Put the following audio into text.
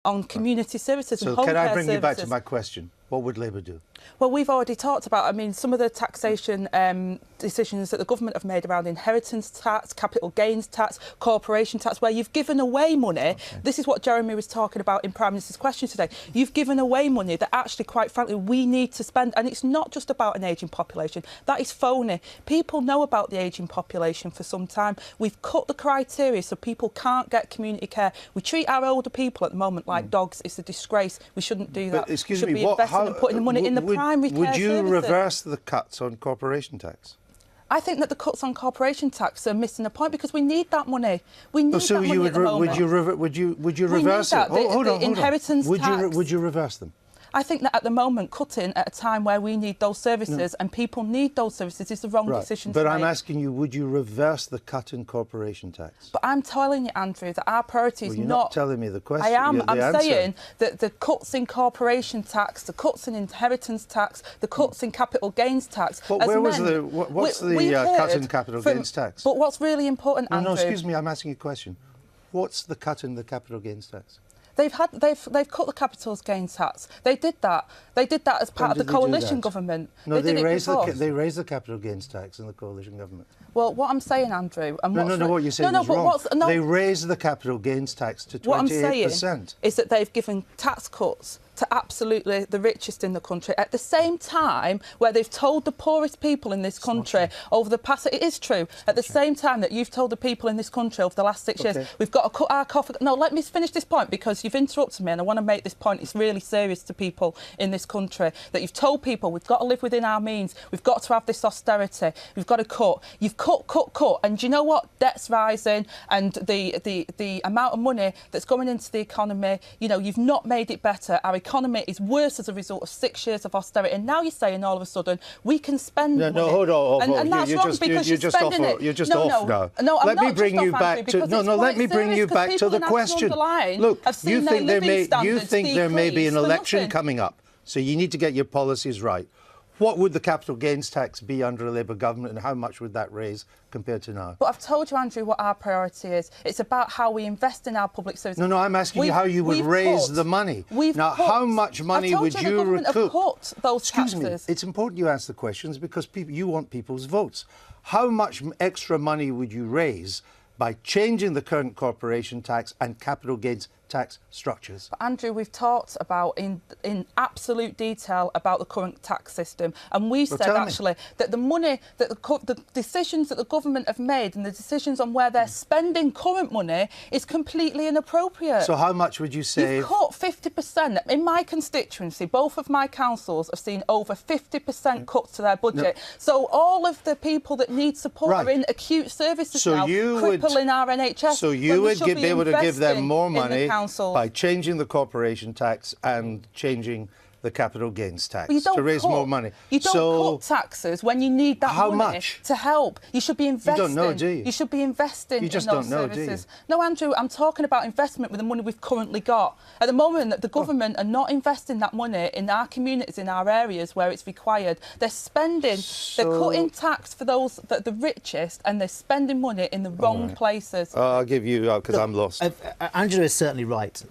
on community services and So home care can I bring services. you back to my question? What would Labour do? Well, we've already talked about, I mean, some of the taxation decisions that the government have made around inheritance tax, capital gains tax, corporation tax, where you've given away money. Okay. This is what Jeremy was talking about in Prime Minister's question today. You've given away money that actually, quite frankly, we need to spend. And it's not just about an ageing population. That is phony. People know about the ageing population for some time. We've cut the criteria so people can't get community care. We treat our older people at the moment like dogs. It's a disgrace. We shouldn't do that. But, excuse we should me, be investing and putting the money in the primary care Would you services. reverse the cuts on corporation tax? I think that the cuts on corporation tax are missing the point because we need that money. We need that money at the moment. Would you reverse it? Hold on. Inheritance tax. Would you reverse them? I think that at the moment, cutting at a time where we need those services and people need those services is the wrong decision to make. But I'm asking you, would you reverse the cut in corporation tax? But I'm telling you, Andrew, that our priority is you're not telling me the question. I am. I'm saying that the cuts in corporation tax, the cuts in inheritance tax, the cuts in capital gains tax. But what's the cut in capital gains tax? But what's really important, Andrew... No, excuse me, I'm asking you a question. What's the cut in the capital gains tax? They've cut the capital gains tax. They did that. They did that as part of the coalition government. No, they raised the capital gains tax in the coalition government. Well, what I'm saying, Andrew, and what you're saying is wrong. They raised the capital gains tax to 28%. What I'm saying is that they've given tax cuts to absolutely the richest in the country at the same time where they've told the poorest people in this country over the past... It is true. At the same time that you've told the people in this country over the last 6 years, we've got to cut our coffee... No, let me finish this point because you've interrupted me and I want to make this point. It's really serious to people in this country that you've told people we've got to live within our means. We've got to have this austerity. We've got to cut. You've cut. And do you know what? Debt's rising and the amount of money that's going into the economy, you know, you've not made it better. Our economy is worse as a result of 6 years of austerity. And now you're saying all of a sudden we can spend money. No, hold on. And that's wrong because you're spending it. You're just off now. No, I'm let not me bring you back to let me bring you back to the question. Look, you think there may be an election coming up, so you need to get your policies right. What would the capital gains tax be under a Labour government and how much would that raise compared to now? But I've told you, Andrew, what our priority is. It's about how we invest in our public services. No, I'm asking you how you would raise the money. How much money would you recoup? Cut those taxes. Excuse me, it's important you answer the questions because you want people's votes. How much extra money would you raise by changing the current corporation tax and capital gains tax structures? But Andrew, we've talked about in absolute detail about the current tax system, and we said actually that the money that the decisions that the government have made and the decisions on where they're spending current money is completely inappropriate. So how much would you save? You've cut 50%. In my constituency, both of my councils have seen over 50% cuts to their budget. No. So all of the people that need support are in acute services now, crippling our NHS. So you would be able to give them more money by changing the corporation tax and changing the capital gains tax to raise more money. You don't cut taxes when you need that money to help. You should be investing. You don't know, do you? You should be investing in those services. No, Andrew, I'm talking about investment with the money we've currently got. At the moment, the government are not investing that money in our communities, in our areas where it's required. They're spending, they're cutting tax for those the richest, and they're spending money in the wrong places. I'll give you because I'm lost. Angela is certainly right